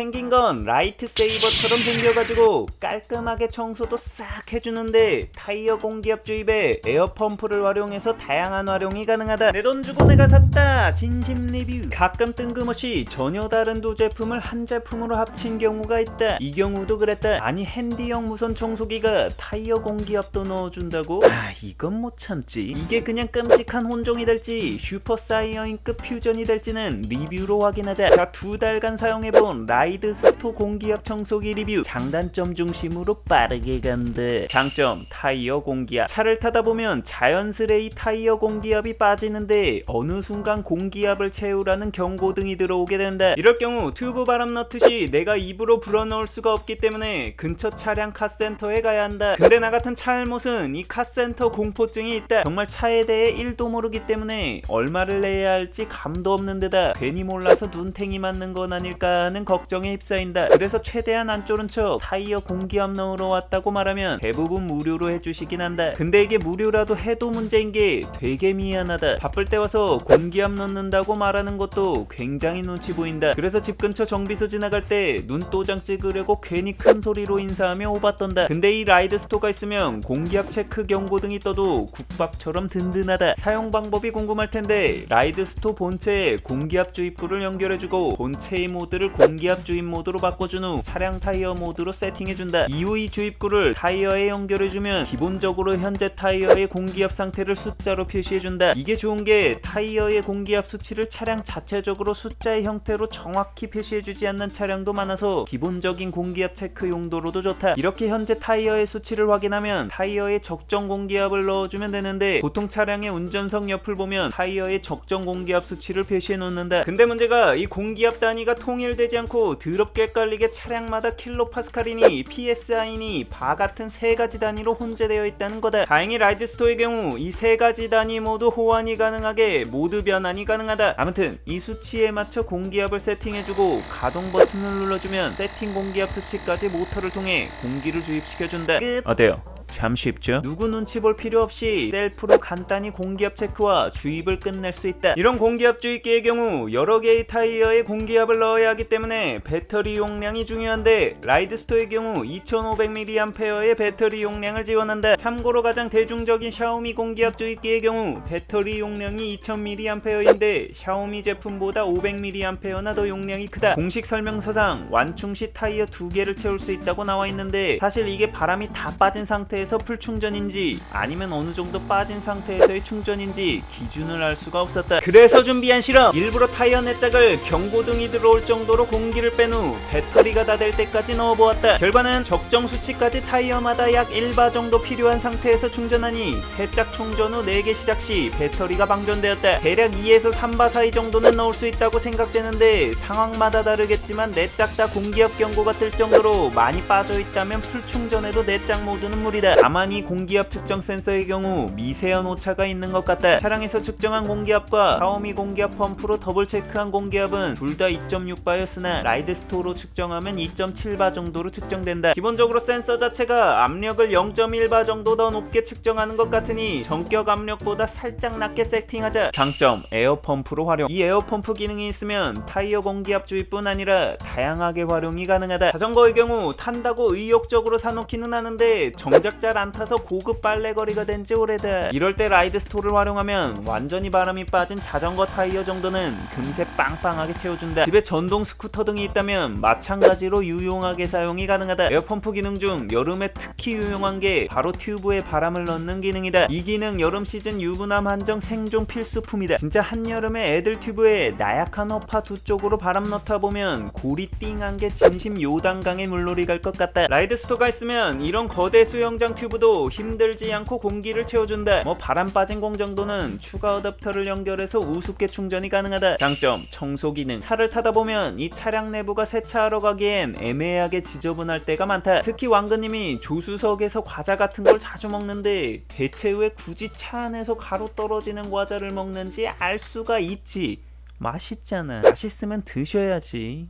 생긴 건 라이트 세이버처럼 생겨가지고 깔끔하게 청소도 싹 해주는데 타이어 공기압 주입에 에어 펌프를 활용해서 다양한 활용이 가능하다. 내 돈 주고 내가 샀다 진심 리뷰. 가끔 뜬금없이 전혀 다른 두 제품을 한 제품으로 합친 경우가 있다. 이 경우도 그랬다. 아니 핸디형 무선 청소기가 타이어 공기압도 넣어준다고? 아 이건 못 참지. 이게 그냥 끔찍한 혼종이 될지 슈퍼 사이어인급 퓨전이 될지는 리뷰로 확인하자. 자, 2달간 사용해본 라이드스토 공기압 청소기 리뷰. 장단점 중심으로 빠르게 간다. 장점 타이어 공기압. 차를 타다 보면 자연스레 이 타이어 공기압이 빠지는데 어느 순간 공기압을 채우라는 경고등이 들어오게 된다. 이럴 경우 튜브 바람 넣듯이 내가 입으로 불어넣을 수가 없기 때문에 근처 차량 카센터에 가야 한다. 근데 나 같은 차알못은 이 카센터 공포증이 있다. 정말 차에 대해 1도 모르기 때문에 얼마를 내야 할지 감도 없는 데다 괜히 몰라서 눈탱이 맞는 건 아닐까 하는 걱정에 휩싸인다. 그래서 최대한 안 쫄은 척 타이어 공기압 넣으러 왔다고 말하면 대부분 무료로 해주시긴 한다. 근데 이게 무료라도 해도 문제인 게 되게 미안하다. 바쁠 때 와서 공기압 넣는다고 말하는 것도 굉장히 눈치 보인다. 그래서 집 근처 정비소 지나갈 때 눈도장 찍으려고 괜히 큰 소리로 인사하며 오봤던다. 근데 이 라이드스토가 있으면 공기압 체크 경고등이 떠도 국밥처럼 든든하다. 사용 방법이 궁금할 텐데 라이드스토 본체에 공기압 주입구를 연결해주고 본체의 모드를 공기압 주입 모드로 바꿔준 후 차량 타이어 모드로 세팅해준다. 이후 이 주입구를 타이어에 연결해주면 기본적으로 현재 타이어의 공기압 상태를 숫자로 표시해준다. 이게 좋은게 타이어의 공기압 수치를 차량 자체적으로 숫자의 형태로 정확히 표시해주지 않는 차량도 많아서 기본적인 공기압 체크 용도로도 좋다. 이렇게 현재 타이어의 수치를 확인하면 타이어에 적정 공기압을 넣어주면 되는데 보통 차량의 운전석 옆을 보면 타이어의 적정 공기압 수치를 표시해 놓는다. 근데 문제가 이 공기압 단위가 통일되지 않고 더럽게 헷갈리게 차량마다 킬로파스칼이니 PSI니 바 같은 세 가지 단위로 혼재되어 있다는 거다. 다행히 라이드스토어의 경우 이 세 가지 단위 모두 호환이 가능하게 모드 변환이 가능하다. 아무튼 이 수치에 맞춰 공기압을 세팅해주고 가동 버튼을 눌러주면 세팅 공기압 수치까지 모터를 통해 공기를 주입시켜준다. 끝. 어때요? 참 쉽죠? 누구 눈치 볼 필요 없이 셀프로 간단히 공기압 체크와 주입을 끝낼 수 있다. 이런 공기압 주입기의 경우 여러 개의 타이어에 공기압을 넣어야 하기 때문에 배터리 용량이 중요한데 라이드스토어의 경우 2500mAh의 배터리 용량을 지원한다. 참고로 가장 대중적인 샤오미 공기압 주입기의 경우 배터리 용량이 2000mAh인데 샤오미 제품보다 500mAh나 더 용량이 크다. 공식 설명서상 완충 시 타이어 2개를 채울 수 있다고 나와 있는데 사실 이게 바람이 다 빠진 상태에서 풀충전인지 아니면 어느 정도 빠진 상태에서의 충전인지 기준을 알 수가 없었다. 그래서 준비한 실험. 일부러 타이어 내짝을 경고등이 들어올 정도로 공기를 뺀 후 배터리가 다 될 때까지 넣어보았다. 결과는 적정 수치까지 타이어마다 약 1바 정도 필요한 상태에서 충전하니 세짝 충전 후 4개 시작 시 배터리가 방전되었다. 대략 2에서 3바 사이 정도는 넣을 수 있다고 생각되는데 상황마다 다르겠지만 내짝 다 공기압 경고가 뜰 정도로 많이 빠져있다면 풀충전해도 내짝 모드는 무리다. 다만 이 공기압 측정 센서의 경우 미세한 오차가 있는 것 같다. 차량에서 측정한 공기압과 샤오미 공기압 펌프로 더블 체크한 공기압은 둘 다 2.6바였으나 라이드스토어로 측정하면 2.7바 정도로 측정된다. 기본적으로 센서 자체가 압력을 0.1바 정도 더 높게 측정하는 것 같으니 전격 압력보다 살짝 낮게 세팅하자. 장점 에어 펌프로 활용. 이 에어 펌프 기능이 있으면 타이어 공기압 주입뿐 아니라 다양하게 활용이 가능하다. 자전거의 경우 탄다고 의욕적으로 사놓기는 하는데 정작 잘 안 타서 고급 빨래거리가 된 지 오래다. 이럴 때 라이드스토어를 활용하면 완전히 바람이 빠진 자전거 타이어 정도는 금세 빵빵하게 채워준다. 집에 전동 스쿠터 등이 있다면 마찬가지로 유용하게 사용이 가능하다. 에어펌프 기능 중 여름에 특히 유용한 게 바로 튜브에 바람을 넣는 기능이다. 이 기능 여름 시즌 유부남 한정 생존 필수품이다. 진짜 한여름에 애들 튜브에 나약한 허파 두 쪽으로 바람 넣다 보면 고리 띵한 게 진심 요단강에 물놀이 갈 것 같다. 라이드스토어가 있으면 이런 거대 수영장 튜브도 힘들지 않고 공기를 채워준다. 바람 빠진 공 정도는 추가 어댑터를 연결해서 우습게 충전이 가능하다. 장점 청소 기능. 차를 타다 보면 이 차량 내부가 세차하러 가기엔 애매하게 지저분할 때가 많다. 특히 왕그님이 조수석에서 과자 같은 걸 자주 먹는데 대체 왜 굳이 차 안에서 가로 떨어지는 과자를 먹는지 알 수가 있지. 맛있잖아. 맛있으면 드셔야지.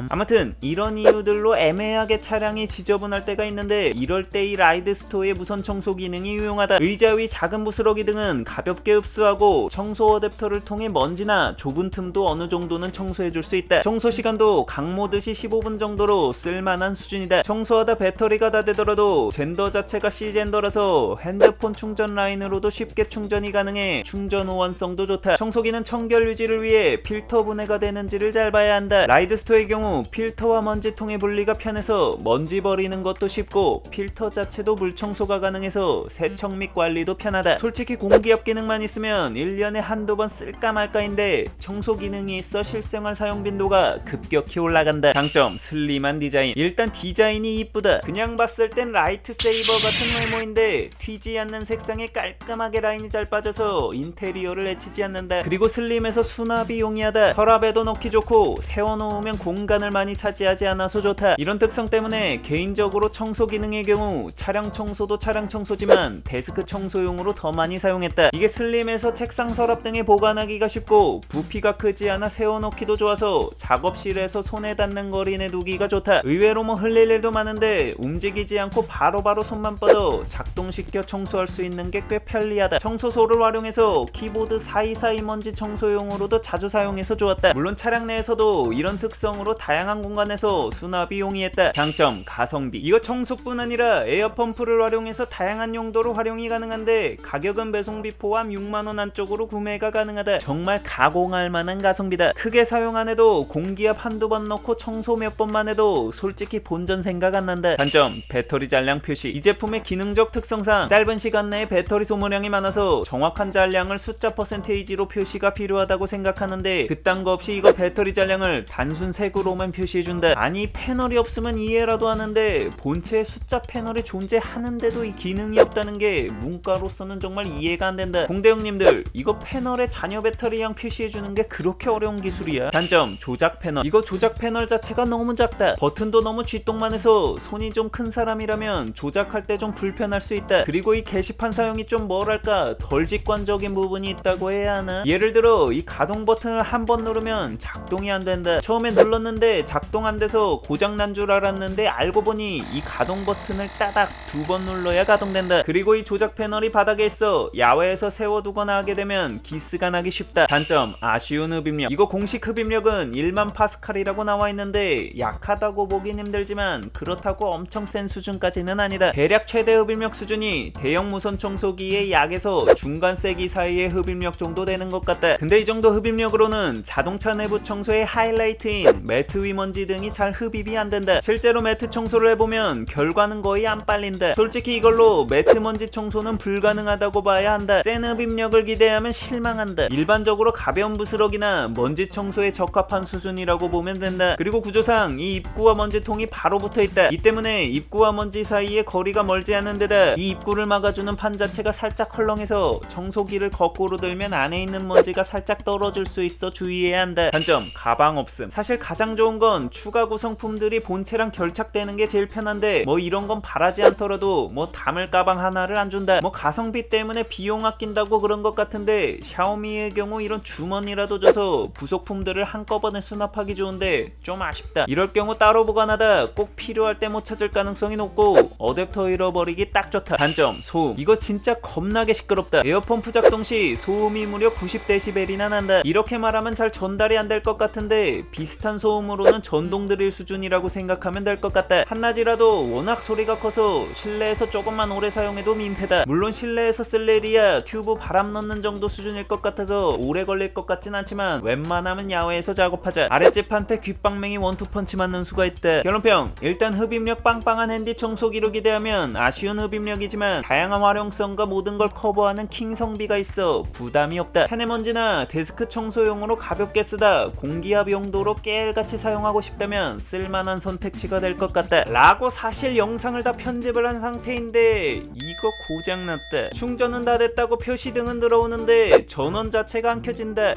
아무튼 이런 이유들로 애매하게 차량이 지저분할 때가 있는데 이럴 때 이 라이드 스토어의 무선 청소 기능이 유용하다. 의자 위 작은 부스러기 등은 가볍게 흡수하고 청소 어댑터를 통해 먼지나 좁은 틈도 어느 정도는 청소해줄 수 있다. 청소 시간도 강모드시 15분 정도로 쓸만한 수준이다. 청소하다 배터리가 다 되더라도 젠더 자체가 C젠더라서 핸드폰 충전 라인으로도 쉽게 충전이 가능해 충전 호환성도 좋다. 청소기는 청결 유지를 위해 필터 분해가 되는지를 잘 봐야 한다. 라이드 스토어의 경우 필터와 먼지통의 분리가 편해서 먼지 버리는 것도 쉽고 필터 자체도 물 청소가 가능해서 세척 및 관리도 편하다. 솔직히 공기압 기능만 있으면 1년에 한두 번 쓸까 말까인데 청소 기능이 있어 실생활 사용 빈도가 급격히 올라간다. 장점 슬림한 디자인. 일단 디자인이 이쁘다. 그냥 봤을 땐 라이트 세이버 같은 외모인데 튀지 않는 색상에 깔끔하게 라인이 잘 빠져서 인테리어를 해치지 않는다. 그리고 슬림해서 수납이 용이하다. 서랍에도 넣기 좋고 세워놓으면 공간을 많이 차지하지 않아서 좋다. 이런 특성 때문에 개인적으로 청소 기능의 경우 차량 청소도 차량 청소지만 데스크 청소용으로 더 많이 사용했다. 이게 슬림해서 책상 서랍 등에 보관하기가 쉽고 부피가 크지 않아 세워놓기도 좋아서 작업실에서 손에 닿는 거리 내 두기가 좋다. 의외로 흘릴 일도 많은데 움직이지 않고 바로바로 손만 뻗어 작동시켜 청소할 수 있는 게 꽤 편리하다. 청소소를 활용해서 키보드 사이사이 먼지 청소용으로도 자주 사용해서 좋았다. 물론 차량 내에서도 이런 특성으로 다양한 공간에서 수납이 용이했다. 장점 가성비. 이거 청소뿐 아니라 에어펌프를 활용해서 다양한 용도로 활용이 가능한데 가격은 배송비 포함 6만원 안쪽으로 구매가 가능하다. 정말 가공할 만한 가성비다. 크게 사용 안 해도 공기압 한두 번 넣고 청소 몇 번만 해도 솔직히 본전 생각 안 난다. 단점 배터리 잔량 표시. 이 제품의 기능적 특성상 짧은 시간 내에 배터리 소모량이 많아서 정확한 잔량을 숫자 퍼센테이지로 표시가 필요하다고 생각하는데 그딴 거 없이 이거 배터리 잔량을 단순 색으로만 표시해준다. 아니 패널이 없으면 이해라도 하는데 본체에 숫자 패널이 존재하는데도 이 기능이 없다는 게 문과로서는 정말 이해가 안 된다. 공대형님들 이거 패널에 잔여 배터리량 표시해주는 게 그렇게 어려운 기술이야? 단점 조작 패널. 이거 조작 패널 자체가 너무 작다. 버튼도 너무 쥐똥만 해서 손이 좀 큰 사람이라면 조작할 때 좀 불편할 수 있다. 그리고 이 게시판 사용이 좀 뭐랄까 덜 직관적인 부분이 있다고 해야 하나? 예를 들어 이 가동 버튼을 한 번 누르면 작동이 안 된다. 처음에 눌렀는데 작동 안 돼서 고장 난 줄 알았는데 알고 보니 이 가동 버튼을 따닥 두 번 눌러야 가동된다. 그리고 이 조작 패널이 바닥에 있어 야외에서 세워두거나 하게 되면 기스가 나기 쉽다. 단점 아쉬운 흡입력. 이거 공식 흡입력은 1만 파스칼이라고 나와 있는데 약하다고 보긴 힘들지만 그렇다고 엄청 센 수준까지는 아니다. 대략 최대 흡입력 수준이 대형 무선 청소기의 약에서 중간 세기 사이의 흡입력 정도 되는 것 같다. 근데 이 정도 흡입력으로는 자동차 내부 청소의 하이라이트인 매트 위 먼지 등이 잘 흡입이 안 된다. 실제로 매트 청소를 해보면 결과는 거의 안 빨린다. 솔직히 이걸로 매트 먼지 청소는 불가능하다고 봐야 한다. 센 흡입력을 기대하면 실망한다. 일반적으로 가벼운 부스러기나 먼지 청소에 적합한 수준이라고 보면 된다. 그리고 구조상 이 입구와 먼지통이 바로 붙어 있다. 이 때문에 입구와 먼지 사이에 거리가 멀지 않은 데다 이 입구를 막아주는 판 자체가 살짝 헐렁해서 청소기를 거꾸로 들면 안에 있는 먼지가 살짝 떨어질 수 있어 주의해야 한다. 단점 가방 없음. 사실 가장 좋은 건 추가 구성품들이 본체랑 결착되는 게 제일 편한데 뭐 이런 건 바라지 않더라도 뭐 담을 가방 하나를 안 준다. 뭐 가성비 때문에 비용 아낀다고 그런 것 같은데 샤오미의 경우 이런 주머니라도 줘서 부속품들을 한꺼번에 수납하기 좋은데 좀 아쉽다. 이럴 경우 따로 보관하다 꼭 필요할 때 못 찾을 가능성이 높고 어댑터 잃어버리기 딱 좋다. 단점 소음. 이거 진짜 겁나게 시끄럽다. 에어펌프 작동 시 소음이 무려 90dB이나 난다. 이렇게 말하면 잘 전달이 안 될 것 같은데 비슷한 소음으로는 전동 드릴 수준이라고 생각하면 될 것 같다. 한낮이라도 워낙 소리가 커서 실내에서 조금만 오래 사용해도 민폐다. 물론 실내에서 쓸 일이야 튜브 바람 넣는 정도 수준일 것 같아서 오래 걸릴 것 같진 않지만 웬만하면 야외에서 작업하자. 아랫집한테 귓방맹이 원투펀치 맞는 수가 있다. 결론평. 일단 흡입력 빵빵한 핸디 청소기로 기대하면 아쉬운 흡입력이지만 다양한 활용성과 모든 걸 커버하는 킹 성비가 있어 부담이 없다. 차내먼지나 데스크 청소용으로 가볍게 쓰다 공기압 용도로 깨알같이 사용하고 싶다면 쓸만한 선택지가 될 것 같다 라고 사실 영상을 다 편집을 한 상태인데 이거 고장났다. 충전은 다 됐다고 표시등은 들어오는데 전원 자체가 안 켜진다.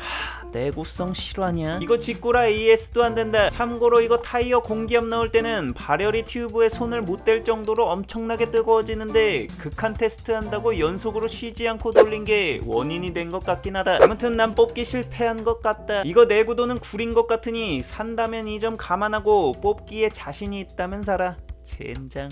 내구성 실화냐? 이거 직구라 AS도 안 된다. 참고로 이거 타이어 공기압 넣을 때는 발열이 튜브에 손을 못 댈 정도로 엄청나게 뜨거워지는데 극한 테스트 한다고 연속으로 쉬지 않고 돌린 게 원인이 된 것 같긴 하다. 아무튼 난 뽑기 실패한 것 같다. 이거 내구도는 구린 것 같으니 산다면 이 점 감안하고 뽑기에 자신이 있다면 사라. 젠장.